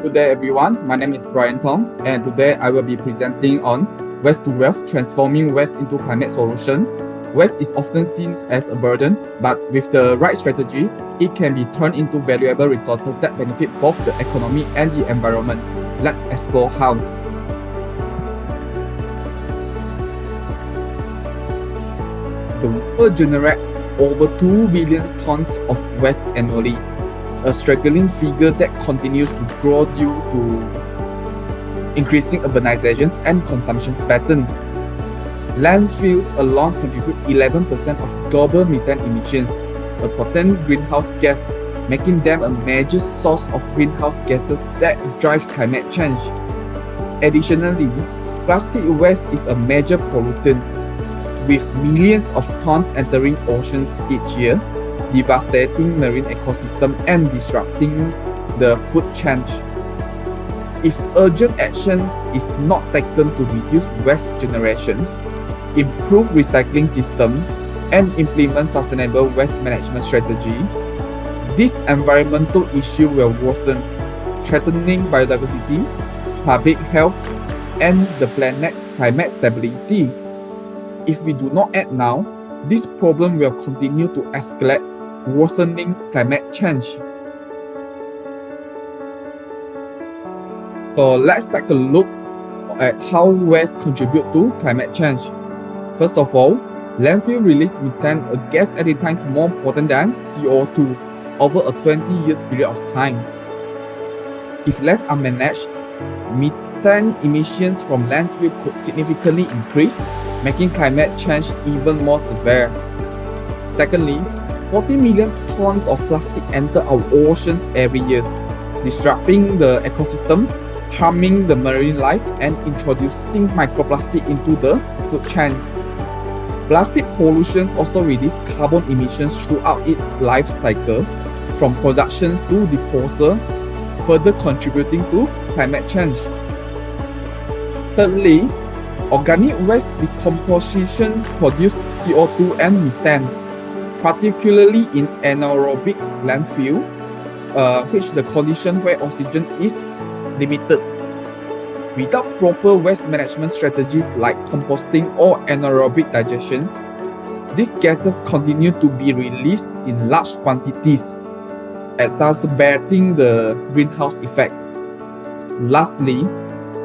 Good day everyone, my name is Bryan Thong, and today I will be presenting on Waste to Wealth, transforming waste into climate solution. Waste is often seen as a burden, but with the right strategy, it can be turned into valuable resources that benefit both the economy and the environment. Let's explore how. The world generates over 2 billion tons of waste annually, a staggering figure that continues to grow due to increasing urbanizations and consumption patterns. Landfills alone contribute 11% of global methane emissions, a potent greenhouse gas, making them a major source of greenhouse gases that drive climate change. Additionally, plastic waste is a major pollutant, with millions of tons entering oceans each year, devastating marine ecosystem and disrupting the food chain. If urgent actions is not taken to reduce waste generations, improve recycling system, and implement sustainable waste management strategies, this environmental issue will worsen, threatening biodiversity, public health, and the planet's climate stability. If we do not act now, this problem will continue to escalate, worsening climate change. So let's take a look at how waste contribute to climate change. First of all, landfill release methane, a gas 80 times more potent than CO2 over a 20 years period of time. If left unmanaged, methane emissions from landfill could significantly increase, making climate change even more severe. Secondly, 40 million tons of plastic enter our oceans every year, disrupting the ecosystem, harming the marine life, and introducing microplastic into the food chain. Plastic pollution also releases carbon emissions throughout its life cycle, from production to disposal, further contributing to climate change. Thirdly, organic waste decompositions produce CO2 and methane, particularly in anaerobic landfill, which the condition where oxygen is limited. Without proper waste management strategies like composting or anaerobic digestions, these gases continue to be released in large quantities, exacerbating the greenhouse effect. Lastly,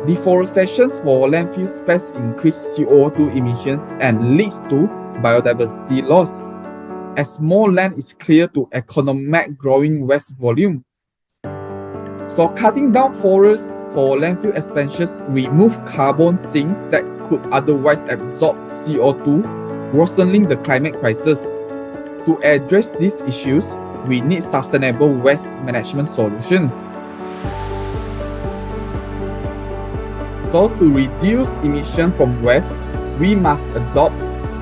deforestation for landfill space increase CO2 emissions and leads to biodiversity loss, as more land is cleared to accommodate growing waste volume. So cutting down forests for landfill expansions remove carbon sinks that could otherwise absorb CO2, worsening the climate crisis. To address these issues, we need sustainable waste management solutions. So to reduce emissions from waste, we must adopt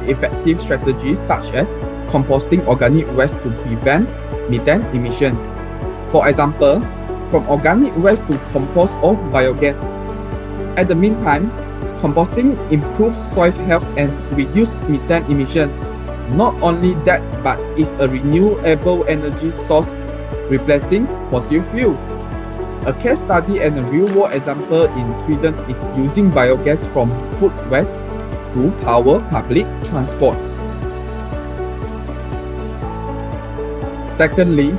effective strategies such as composting organic waste to prevent methane emissions. For example, from organic waste to compost or biogas. At the meantime, composting improves soil health and reduces methane emissions. Not only that, but is a renewable energy source, replacing fossil fuel. A case study and a real-world example in Sweden is using biogas from food waste to power public transport. Secondly,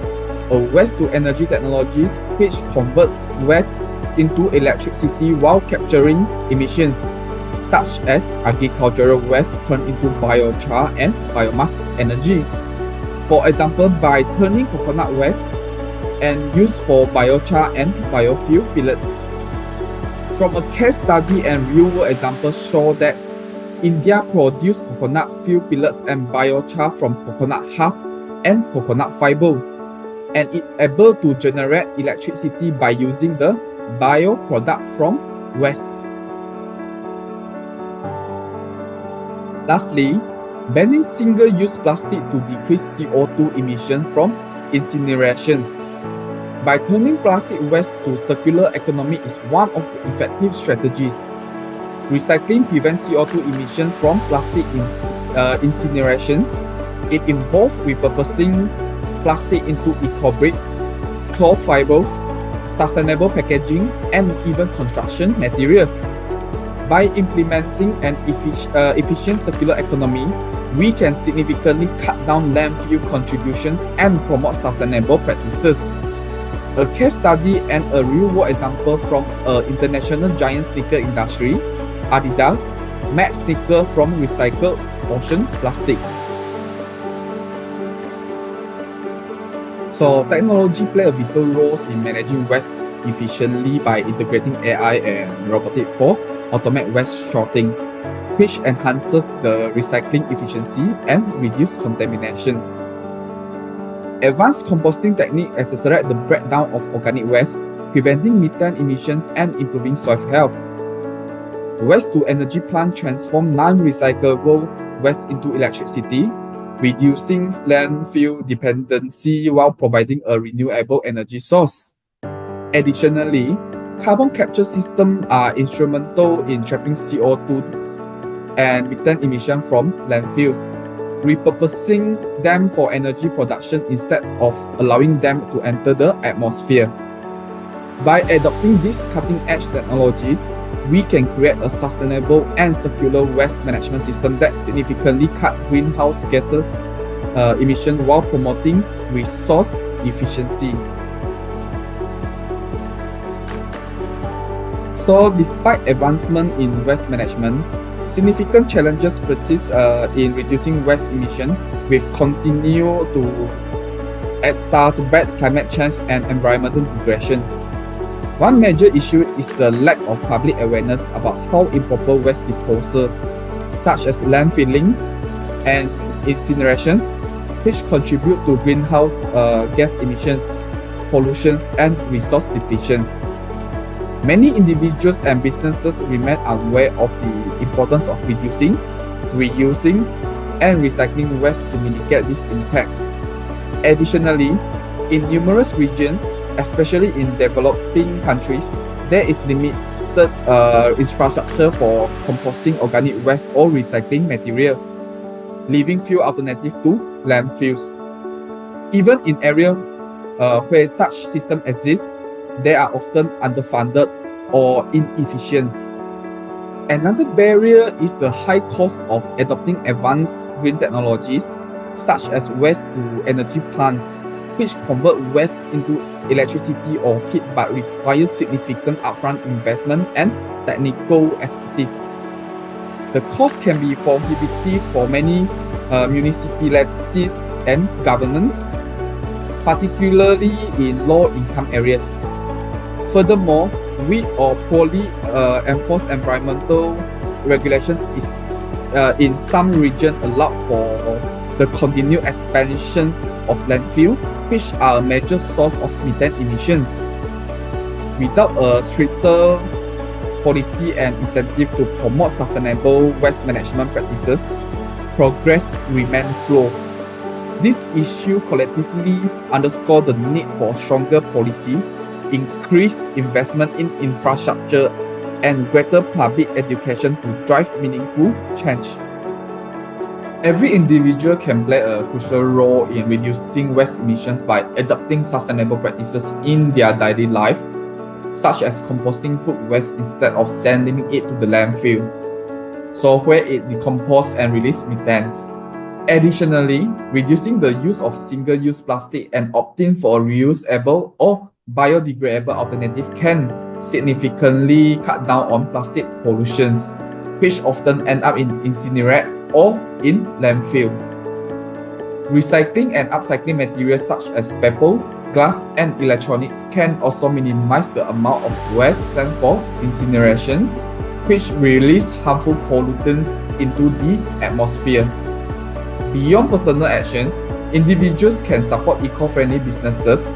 a waste-to-energy technologies which converts waste into electricity while capturing emissions, such as agricultural waste turned into biochar and biomass energy. For example, by turning coconut waste and used for biochar and biofuel pellets. From a case study and real-world example show that India produces coconut fuel pellets and biochar from coconut husk and coconut fiber, and it able to generate electricity by using the bioproduct from waste. Lastly, banning single-use plastic to decrease CO2 emissions from incinerations. By turning plastic waste to circular economy is one of the effective strategies. Recycling prevents CO2 emissions from plastic incinerations. It involves repurposing plastic into eco-brick, cloth fibers, sustainable packaging, and even construction materials. By implementing an efficient circular economy, we can significantly cut down landfill contributions and promote sustainable practices. A case study and a real-world example from an international giant sneaker industry, Adidas, made sneakers from recycled ocean plastic. So technology plays a vital role in managing waste efficiently by integrating AI and robotics for automate waste sorting, which enhances the recycling efficiency and reduce contaminations. Advanced composting techniques accelerate the breakdown of organic waste, preventing methane emissions and improving soil health. Waste-to-energy plants transform non-recyclable waste into electricity, reducing landfill dependency while providing a renewable energy source. Additionally, carbon capture systems are instrumental in trapping CO2 and methane emission from landfills, repurposing them for energy production instead of allowing them to enter the atmosphere. By adopting these cutting-edge technologies, we can create a sustainable and circular waste management system that significantly cut greenhouse gases emission while promoting resource efficiency. So, despite advancement in waste management, significant challenges persist in reducing waste emission, with continue to exacerbate climate change and environmental degradation. One major issue is the lack of public awareness about how improper waste disposal, such as landfillings and incinerations, which contribute to greenhouse gas emissions, pollutions, and resource depletions. Many individuals and businesses remain unaware of the importance of reducing, reusing, and recycling waste to mitigate this impact. Additionally, in numerous regions, especially in developing countries, there is limited infrastructure for composting organic waste or recycling materials, leaving few alternatives to landfills. Even in areas where such systems exist, they are often underfunded or inefficient. Another barrier is the high cost of adopting advanced green technologies, such as waste-to-energy plants, which convert waste into electricity or heat but require significant upfront investment and technical expertise. The cost can be prohibitive for many municipalities and governments, particularly in low-income areas. Furthermore, weak or poorly enforced environmental regulation is in some regions allowed for the continued expansions of landfill, which are a major source of methane emissions. Without a stricter policy and incentive to promote sustainable waste management practices, progress remains slow. This issue collectively underscores the need for stronger policy, increased investment in infrastructure, and greater public education to drive meaningful change. Every individual can play a crucial role in reducing waste emissions by adopting sustainable practices in their daily life, such as composting food waste instead of sending it to the landfill, so where it decomposes and releases methane. Additionally, reducing the use of single-use plastic and opting for a reusable or biodegradable alternative can significantly cut down on plastic pollutions, which often end up in incinerate or in landfill. Recycling and upcycling materials such as paper, glass, and electronics can also minimize the amount of waste sent for incinerations, which release harmful pollutants into the atmosphere. Beyond personal actions, individuals can support eco-friendly businesses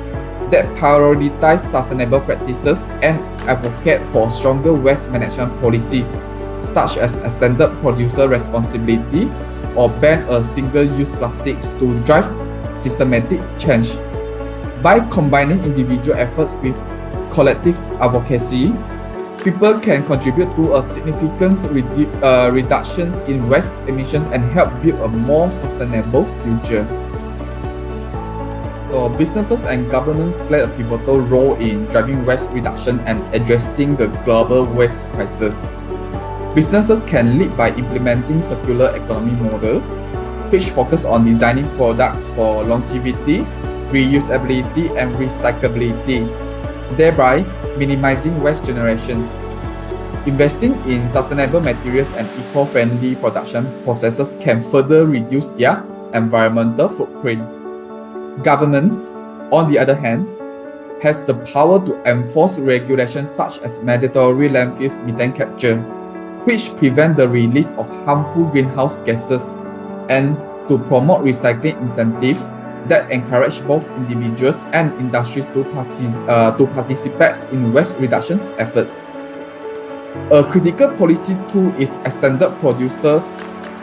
that prioritize sustainable practices and advocate for stronger waste management policies, such as extended producer responsibility or ban a single-use plastics to drive systematic change. By combining individual efforts with collective advocacy, people can contribute to a significant reductions in waste emissions and help build a more sustainable future. So businesses and governments play a pivotal role in driving waste reduction and addressing the global waste crisis. Businesses can lead by implementing circular economy model, which focus on designing products for longevity, reusability, and recyclability, thereby minimizing waste generations. Investing in sustainable materials and eco-friendly production processes can further reduce their environmental footprint. Governments, on the other hand, has the power to enforce regulations such as mandatory landfill methane capture, which prevent the release of harmful greenhouse gases, and to promote recycling incentives that encourage both individuals and industries to participate in waste reduction efforts. A critical policy tool is extended producer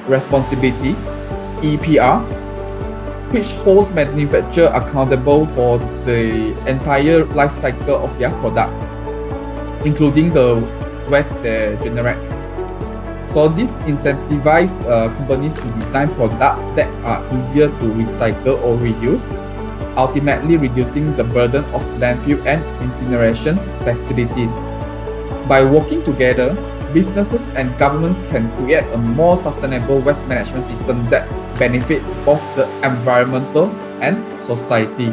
responsibility (EPR), which holds manufacturers accountable for the entire life cycle of their products, including the waste they generate. So this incentivizes companies to design products that are easier to recycle or reuse, ultimately reducing the burden of landfill and incineration facilities. By working together, businesses and governments can create a more sustainable waste management system that benefit both the environmental and society.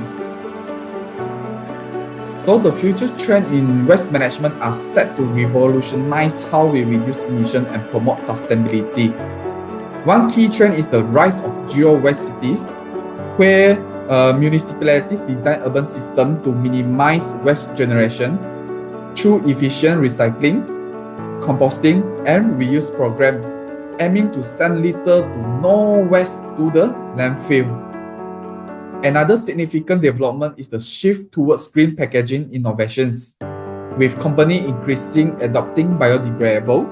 So the future trend in waste management are set to revolutionize how we reduce emissions and promote sustainability. One key trend is the rise of zero waste cities, where municipalities design urban systems to minimize waste generation through efficient recycling, composting, and reuse programs, aiming to send little to no waste to the landfill. Another significant development is the shift towards green packaging innovations, with companies increasingly adopting biodegradable,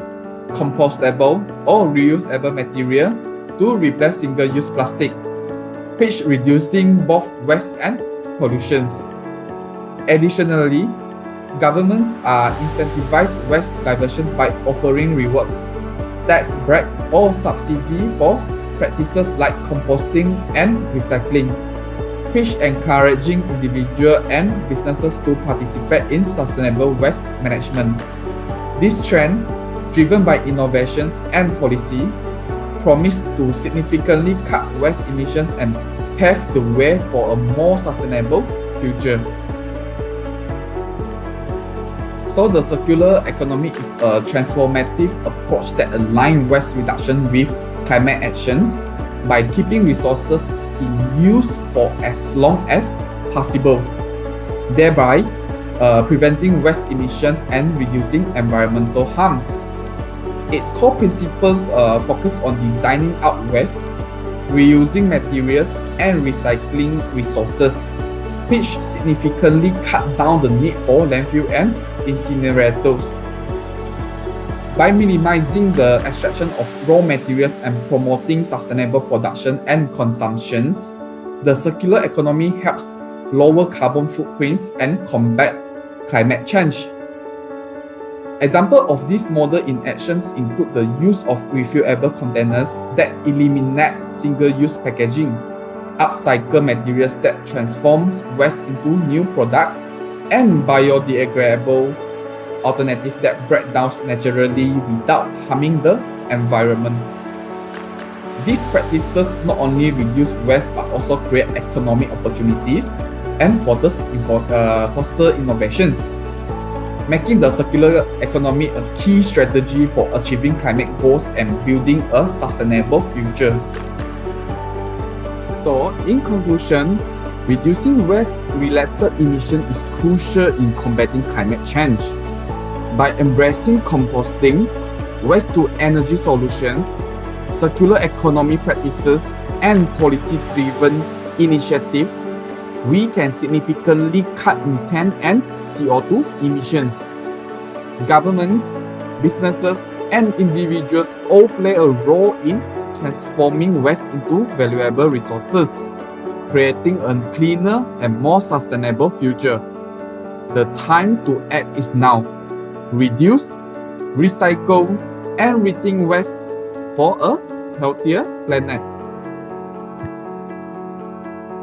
compostable, or reusable material to replace single-use plastic, which reducing both waste and pollution. Additionally, governments are incentivized waste diversion by offering rewards, tax break, or subsidy for practices like composting and recycling, which encouraging individuals and businesses to participate in sustainable waste management. This trend, driven by innovations and policy, promise to significantly cut waste emissions and pave the way for a more sustainable future. So the circular economy is a transformative approach that aligns waste reduction with climate actions by keeping resources in use for as long as possible, thereby preventing waste emissions and reducing environmental harms. Its core principles focus on designing out waste, reusing materials, and recycling resources, which significantly cut down the need for landfill and incinerators. By minimizing the extraction of raw materials and promoting sustainable production and consumptions, the circular economy helps lower carbon footprints and combat climate change. Examples of this model in actions include the use of refillable containers that eliminates single-use packaging, upcycle materials that transforms waste into new product, and biodegradable alternatives that break down naturally without harming the environment. These practices not only reduce waste but also create economic opportunities and foster innovations, making the circular economy a key strategy for achieving climate goals and building a sustainable future. So, in conclusion, reducing waste-related emissions is crucial in combating climate change. By embracing composting, waste-to-energy solutions, circular economy practices, and policy-driven initiatives, we can significantly cut methane and CO2 emissions. Governments, businesses, and individuals all play a role in transforming waste into valuable resources, creating a cleaner and more sustainable future. The time to act is now. Reduce, recycle, and rethink waste for a healthier planet.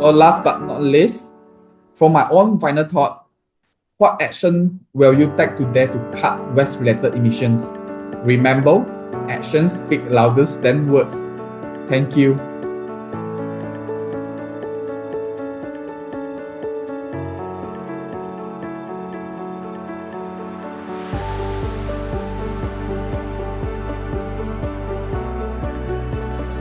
So last but not least, For my own final thought, what action will you take today to cut waste-related emissions? Remember, actions speak louder than words. Thank you.